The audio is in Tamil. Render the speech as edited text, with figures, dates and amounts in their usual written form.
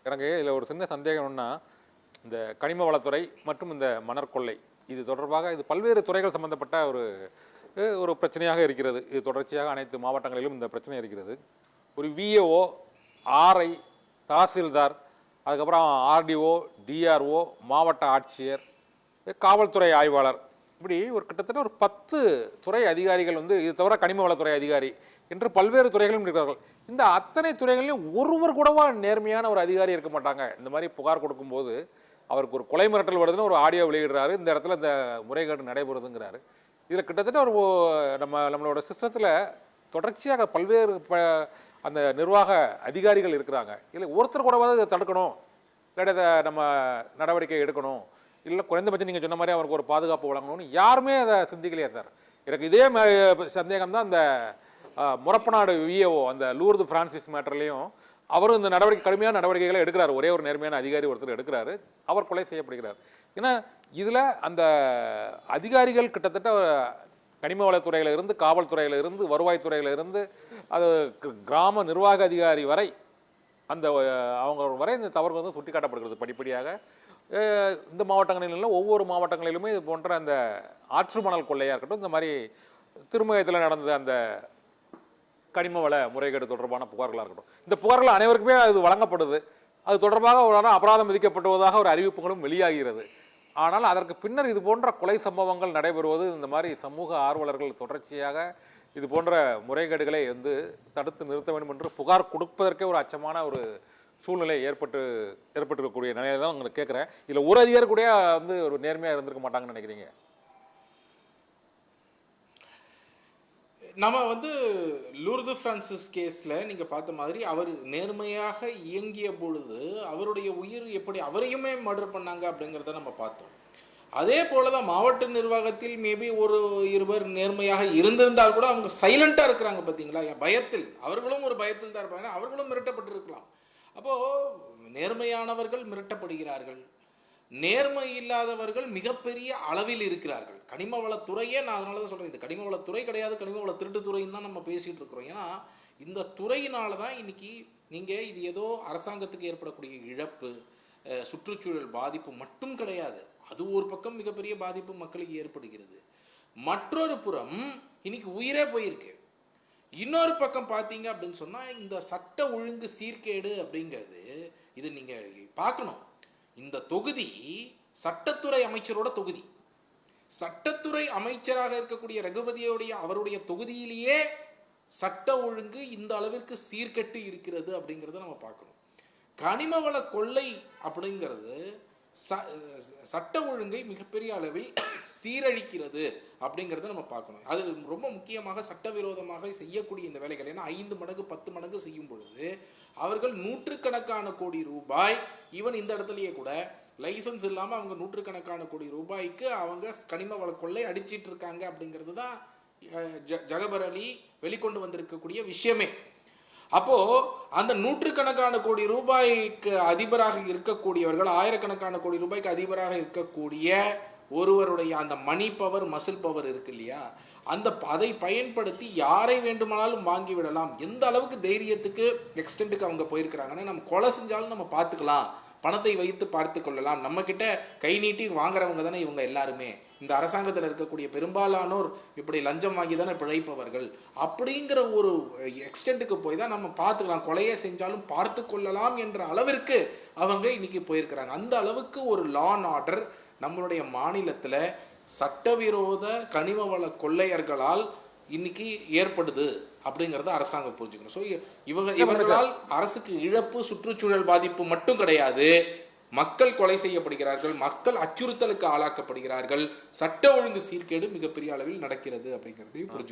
எனக்கு இதில் ஒரு சின்ன சந்தேகம் என்னன்னா, இந்த கனிம வளத்துறை மற்றும் இந்த மணற்கொள்ளை இது தொடர்பாக இது பல்வேறு துறைகள் சம்பந்தப்பட்ட ஒரு ஒரு பிரச்சனையாக இருக்கிறது. இது தொடர்ச்சியாக அனைத்து மாவட்டங்களிலும் இந்த பிரச்சனை இருக்கிறது. ஒரு விஏஓ, ஆர்ஐ, தாசில்தார், அதுக்கப்புறம் ஆர்டிஓ, டிஆர்ஓ, மாவட்ட ஆட்சியர், காவல்துறை ஆய்வாளர், இப்படி ஒரு கிட்டத்தட்ட ஒரு 10 துறை அதிகாரிகள் இது தவிர கனிம வளத்துறை அதிகாரி என்று பல்வேறு துறைகளும் இருக்கிறார்கள். இந்த அத்தனை துறைகளிலும் ஒருவர் கூடவா நேர்மையான ஒரு அதிகாரி இருக்க மாட்டாங்க. இந்த மாதிரி புகார் கொடுக்கும்போது அவருக்கு ஒரு கொலை மிரட்டல் வருதுன்னு ஒரு ஆடியோ வெளியிடுறாரு, இந்த இடத்துல இந்த முறைகேடு நடைபெறுதுங்கிறாரு. இதில் கிட்டத்தட்ட ஒரு நம்மளோட சிஸ்டத்தில் தொடர்ச்சியாக பல்வேறு அந்த நிர்வாக அதிகாரிகள் இருக்கிறாங்க. இல்லை ஒருத்தர் கூடவாவது இதை தடுக்கணும், இல்லை இதை நம்ம நடவடிக்கை எடுக்கணும், இல்லை குறைந்தபட்சம் நீங்கள் சொன்ன மாதிரி அவருக்கு ஒரு பாதுகாப்பு வழங்கணும்னு யாருமே அதை சிந்திக்கலையே சார். எனக்கு இதே சந்தேகம் தான் அந்த முறப்பநாடு விஏஓ அந்த லூர்து பிரான்சிஸ் மேட்டர்லையும் அவரும் இந்த கடுமையான நடவடிக்கைகளை எடுக்கிறார். ஒரே ஒரு நேர்மையான அதிகாரி ஒருத்தர் எடுக்கிறாரு, அவர் கொலை செய்யப்படுகிறார். ஏன்னா இதில் அந்த அதிகாரிகள் கிட்டத்தட்ட கனிம வளத்துறையில் இருந்து, காவல்துறையில் இருந்து, வருவாய்த்துறையில் இருந்து, அது கிராம நிர்வாக அதிகாரி வரை அந்த அவங்க வரை இந்த தவறு சுட்டி காட்டப்படுகிறது படிப்படியாக. இந்த மாவட்டங்களிலும் ஒவ்வொரு மாவட்டங்களிலுமே இது போன்ற அந்த ஆற்று மணல் கொள்ளையாக இருக்கட்டும், இந்த மாதிரி திருமயத்தில் நடந்த அந்த கனிம வள முறைகேடு தொடர்பான புகார்களாக இருக்கட்டும், இந்த புகார்கள் அனைவருக்குமே அது வழங்கப்படுது. அது தொடர்பாக ஒரு அபராதம் விதிக்கப்படுவதாக ஒரு அறிவிப்புகளும் வெளியாகிறது. ஆனால் அதற்கு பின்னர் இது போன்ற கொலை சம்பவங்கள் நடைபெறுவது, இந்த மாதிரி சமூக ஆர்வலர்கள் தொடர்ச்சியாக இது போன்ற முறைகேடுகளை தடுத்து நிறுத்த வேண்டும் என்று புகார் கொடுப்பதற்கே ஒரு அச்சமான ஒரு சூழ்நிலை ஏற்பட்டிருக்கக்கூடிய நிலையை தான் உங்களுக்கு கேட்குறேன். இதில் ஒரு அதிகாரி கூட ஒரு நேர்மையாக இருந்திருக்க மாட்டாங்கன்னு நினைக்கிறீங்க? நம்ம லூர்து பிரான்சிஸ் கேஸில் நீங்கள் பார்த்த மாதிரி அவர் நேர்மையாக இயங்கிய பொழுது அவருடைய உயிர் எப்படி அவரையுமே மர்டர் பண்ணாங்க அப்படிங்கிறத நம்ம பார்த்தோம். அதே போல தான் மாவட்ட நிர்வாகத்தில் மேபி ஒரு இருவர் நேர்மையாக இருந்திருந்தால் கூட அவங்க சைலண்டாக இருக்கிறாங்க பார்த்தீங்களா, பயத்தில். அவர்களும் ஒரு பயத்தில் தான் இருப்பாங்க, அவர்களும் மிரட்டப்பட்டிருக்கலாம். அப்போது நேர்மையானவர்கள் மிரட்டப்படுகிறார்கள், நேர்மை இல்லாதவர்கள் மிகப்பெரிய அளவில் இருக்கிறார்கள். கனிம வளத்துறையே, நான் அதனால தான் சொல்கிறேன், இது கனிம வளத்துறை கிடையாது, கனிம வள திருட்டுத்துறைன்னு தான் நம்ம பேசிகிட்டு இருக்கிறோம். ஏன்னா இந்த துறையினால தான் இன்றைக்கி நீங்கள் இது ஏதோ அரசாங்கத்துக்கு ஏற்படக்கூடிய இழப்பு, சுற்றுச்சூழல் பாதிப்பு மட்டும் கிடையாது, அது ஒரு பக்கம் மிகப்பெரிய பாதிப்பு மக்களுக்கு ஏற்படுகிறது. மற்றொரு புறம் இன்னைக்கு உயிரே போயிருக்கு. இன்னொரு பக்கம் பார்த்தீங்க அப்படின்னு சொன்னால் இந்த சட்ட ஒழுங்கு சீர்கேடு அப்படிங்கிறது, இது நீங்கள் பார்க்கணும். இந்த தொகுதி சட்டத்துறை அமைச்சரோட தொகுதி. சட்டத்துறை அமைச்சராக இருக்கக்கூடிய ரகுபதியோடைய அவருடைய தொகுதியிலேயே சட்ட ஒழுங்கு இந்த அளவிற்கு சீர்கெட்டு இருக்கிறது அப்படிங்கிறத நம்ம பார்க்கணும். கனிமவள கொள்ளை அப்படிங்கிறது சட்ட ஒழுங்கை மிகப்பெரிய அளவில் சீரழிக்கிறது அப்படிங்கிறத நம்ம பார்க்கணும். அது ரொம்ப முக்கியமாக சட்டவிரோதமாக செய்யக்கூடிய இந்த வேலைகள், ஏன்னா 5 மடங்கு 10 மடங்கு செய்யும் பொழுது அவர்கள் நூற்றுக்கணக்கான கோடி ரூபாய், ஈவன் இந்த இடத்துலையே கூட லைசன்ஸ் இல்லாமல் அவங்க நூற்றுக்கணக்கான கோடி ரூபாய்க்கு அவங்க கனிம வள கொள்ளை அடிச்சிட்டு இருக்காங்க அப்படிங்கிறது தான் ஜகபர் அலி வெளிக்கொண்டு வந்திருக்கக்கூடிய விஷயமே. அப்போ அந்த நூற்றுக்கணக்கான கோடி ரூபாய்க்கு அதிபராக இருக்கக்கூடியவர்கள், ஆயிரக்கணக்கான கோடி ரூபாய்க்கு அதிபராக இருக்கக்கூடிய ஒருவருடைய அந்த மணி பவர், மசில் பவர் இருக்கு இல்லையா, அதை பயன்படுத்தி யாரை வேண்டுமானாலும் வாங்கி விடலாம். எந்த அளவுக்கு தைரியத்துக்கு எக்ஸ்டென்ட்டுக்கு அவங்க போயிருக்கிறாங்கன்னா, நம்ம கொலை செஞ்சாலும் நம்ம பார்த்துக்கலாம், பணத்தை வைத்து பார்த்து கொள்ளலாம், நம்ம கிட்ட கை நீட்டி வாங்குறவங்க தானே இவங்க எல்லாருமே, இந்த அரசாங்கத்தில் இருக்கக்கூடிய பெரும்பாலானோர் இப்படி லஞ்சம் வாங்கி தானே பிழைப்பவர்கள் அப்படிங்கிற ஒரு எக்ஸ்டென்ட்டுக்கு போய் தான் நம்ம பார்த்துக்கலாம், கொலையை செஞ்சாலும் பார்த்து கொள்ளலாம் என்ற அளவிற்கு அவங்க இன்னைக்கு போயிருக்கிறாங்க. அந்த அளவுக்கு ஒரு லா அண்ட் ஆர்டர் நம்மளுடைய மாநிலத்தில் சட்டவிரோத கனிம வள கொள்ளையர்களால் இன்னைக்கு ஏற்படுது அப்படிங்கிறத அரசாங்கம் புரிஞ்சுக்கணும். ஸோ இவர்களால் அரசுக்கு இழப்பு, சுற்றுச்சூழல் பாதிப்பு மட்டும் கிடையாது, மக்கள் கொலை செய்யப்படுகிறார்கள், மக்கள் அச்சுறுத்தலுக்கு ஆளாக்கப்படுகிறார்கள், சட்ட ஒழுங்கு சீர்கேடு மிகப்பெரிய அளவில் நடக்கிறது அப்படிங்கிறதையும் புரிஞ்சு